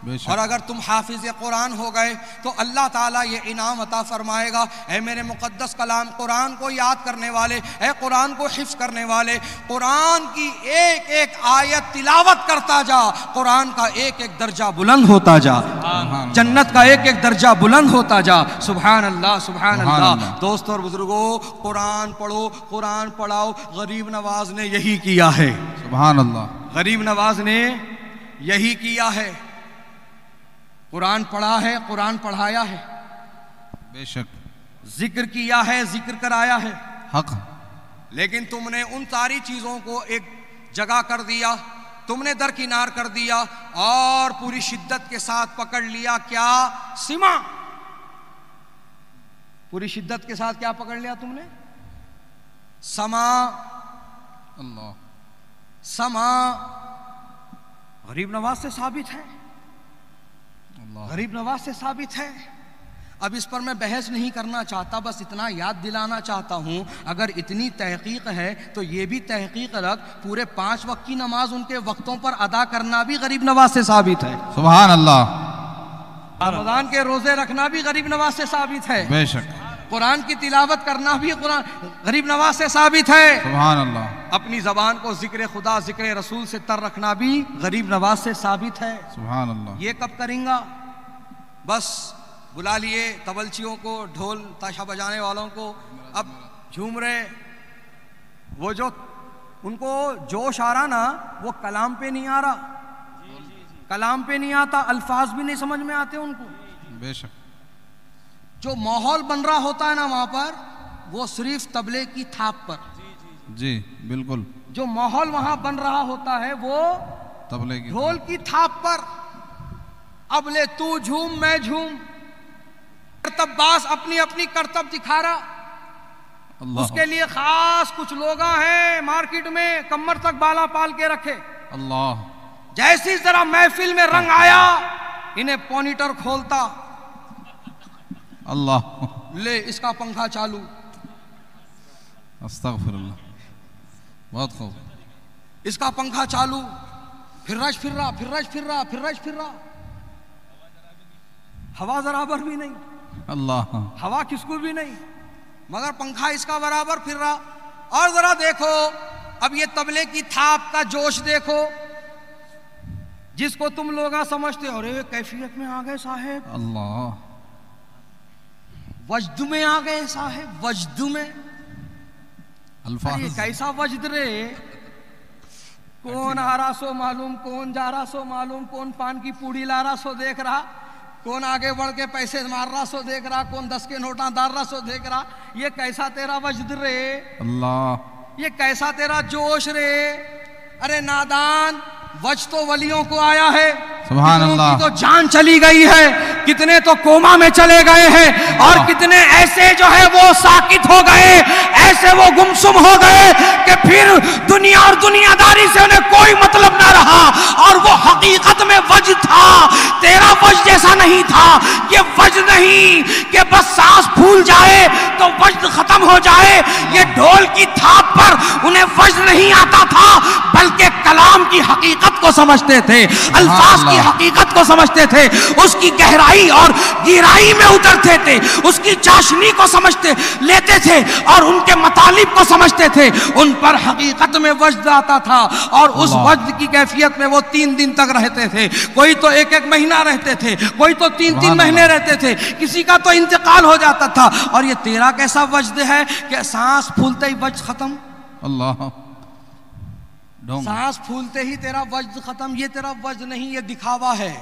اور اگر تم حافظ قرآن ہو گئے تو اللہ تعالیٰ یہ انعام عطا فرمائے گا. اے میرے مقدس کلام، قرآن کو یاد کرنے والے، اے قرآن کو حفظ کرنے والے، قرآن کی ایک ایک آیت تلاوت کرتا جا، قرآن کا ایک ایک درجہ بلند ہوتا جا، جنت کا ایک ایک درجہ بلند ہوتا جا. سبحان اللہ، سبحان اللہ. دوستو اور بزرگوں، قرآن پڑھو، قرآن پڑھاؤ. غریب نواز نے یہی کیا ہے. سبحان اللہ. غریب نواز نے یہی کیا ہے. قرآن پڑھا ہے، قرآن پڑھایا ہے، بے شک ذکر کیا ہے، ذکر کرایا ہے. حق. لیکن تم نے ان ساری چیزوں کو ایک جگہ کر دیا، تم نے درکنار کر دیا اور پوری شدت کے ساتھ پکڑ لیا. کیا؟ سما. پوری شدت کے ساتھ کیا پکڑ لیا تم نے؟ سما. اللہ. سما غریب نواز سے ثابت ہے، غریب نواز سے ثابت ہے. اب اس پر میں بحث نہیں کرنا چاہتا، بس اتنا یاد دلانا چاہتا ہوں، اگر اتنی تحقیق ہے تو یہ بھی تحقیق رکھ، پورے 5 وقت کی نماز ان کے وقتوں پر ادا کرنا بھی غریب نواز سے ثابت ہے. سبحان اللہ. رمضان کے روزے رکھنا بھی غریب نواز سے ثابت ہے. بے شک. قرآن کی تلاوت کرنا بھی غریب نواز سے ثابت ہے. سبحان اللہ. اپنی زبان کو ذکر خدا، ذکر رسول سے تر رکھنا بھی غریب نواز سے ثابت ہے. سبحان اللہ. یہ کب کریں گا؟ بس بلا لیے تبلچیوں کو، ڈھول تاشا بجانے والوں کو، اب جھوم رہے. وہ جو ان کو جوش آ رہا نا، وہ کلام پہ نہیں آ رہا، کلام پہ نہیں آتا، الفاظ بھی نہیں سمجھ میں آتے ان کو. بے شک. جو ماحول بن رہا ہوتا ہے نا وہاں پر، وہ صرف طبلے کی تھاپ پر. جی بالکل. جو ماحول وہاں بن رہا ہوتا ہے وہ طبلے کی ڈھول کی تھاپ پر. اب لے تو جھوم میں جھوم، کرتب باز اپنی اپنی کرتب دکھا رہا. اللہ. اس کے لیے خاص کچھ لوگ ہیں مارکیٹ میں کمر تک بالا پال کے رکھے. اللہ. جیسی ذرا محفل میں رنگ آیا، انہیں پونیٹر کھولتا، اللہ. لے اس کا پنکھا چالو. استغفر اللہ. بہت خوب. اس کا پنکھا چالو، پھر رش پھر رہا، پھر رش پھر رہا، پھر رش پھر رہا. ہوا برابر بھی نہیں. اللہ. ہوا کس کو بھی نہیں، مگر پنکھا اس کا برابر پھر رہا. اور ذرا دیکھو اب یہ طبلے کی تھاپ کا جوش دیکھو، جس کو تم لوگ سمجھتے ہو رے کیفیت میں آ گئے صاحب، اللہ. وجد میں آ گئے صاحب، وجد میں. الفاظ. یہ کیسا وجد رے؟ کون آ رہا سو معلوم، کون جا رہا سو معلوم، کون پان کی پوڑی لا رہا سو دیکھ رہا، کون آگے بڑھ کے پیسے مار رہا سو دیکھ رہا، کون 10 کے نوٹاں ڈال رہا سو دیکھ رہا. یہ کیسا تیرا وجد رے؟ اللہ. یہ کیسا تیرا جوش رے؟ ارے نادان، وجد تو ولیوں کو آیا ہے. سبحان اللہ. کتنوں کی تو جان چلی گئی ہے، کتنے تو کوما میں چلے گئے ہیں، اور کتنے ایسے جو ہے وہ ساکت ہو گئے، ایسے وہ گمسم ہو گئے کہ پھر دنیا اور دنیا داری سے انہیں کوئی مطلب نہ رہا. اور وہ حقیقت میں وجد تھا، تیرا وجد جیسا نہیں تھا. یہ وجد نہیں کہ بس سانس پھول جائے تو وجد ختم ہو جائے. یہ ڈھول کی تھاپ پر انہیں وجد نہیں آتا تھا، بلکہ کلام کی حقیقت کو سمجھتے تھے، الفاظ کی حقیقت کو سمجھتے تھے، اس کی گہرائی اور گہرائی میں اترتے تھے، اس کی چاشنی کو سمجھتے لیتے تھے اور ان کے مطالب کو سمجھتے تھے. ان پر حقیقت میں وجد آتا تھا، اور اس وجد کی کیفیت میں وہ 3 دن تک رہتے تھے. کوئی تو 1 مہینہ رہتے تھے، کوئی تو 3 مہینے رہتے تھے، کسی کا تو انتقال ہو جاتا تھا. اور یہ تیرا کیسا وجد ہے کہ سانس پھولتے ہی وجد ختم. اللہ. سانس پھولتے ہی تیرا وجد ختم. یہ تیرا وجد نہیں، یہ دکھاوا ہے.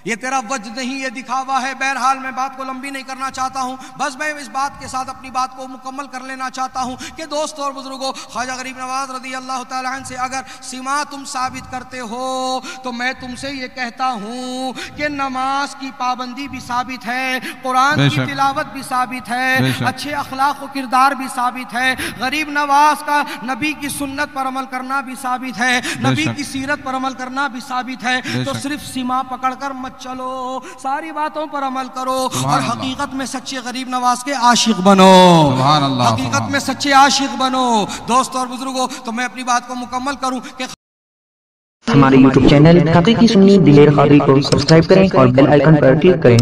یہ تیرا وجد نہیں، یہ دکھاوا ہے. بہرحال میں بات کو لمبی نہیں کرنا چاہتا ہوں، بس میں اس بات کے ساتھ اپنی بات کو مکمل کر لینا چاہتا ہوں کہ دوستو اور بزرگوں، خواجہ غریب نواز رضی اللہ تعالیٰ عنہ سے اگر سما تم ثابت کرتے ہو تو میں تم سے یہ کہتا ہوں کہ نماز کی پابندی بھی ثابت ہے، قرآن کی تلاوت بھی ثابت ہے، اچھے اخلاق و کردار بھی ثابت ہے، غریب نواز کا نبی کی سنت پر عمل کرنا بھی ثابت ہے، نبی کی سیرت پر عمل کرنا بھی ثابت ہے. تو صرف سما پکڑ کر چلو، ساری باتوں پر عمل کرو اور حقیقت میں سچے غریب نواز کے عاشق بنو. حقیقت میں سچے عاشق بنو. دوستو اور بزرگوں، تو میں اپنی بات کو مکمل کروں کہ ہمارے YouTube چینل حقیقی سنی دلیر قادری کو سبسکرائب کریں اور بیل آئیکن پر کلک کریں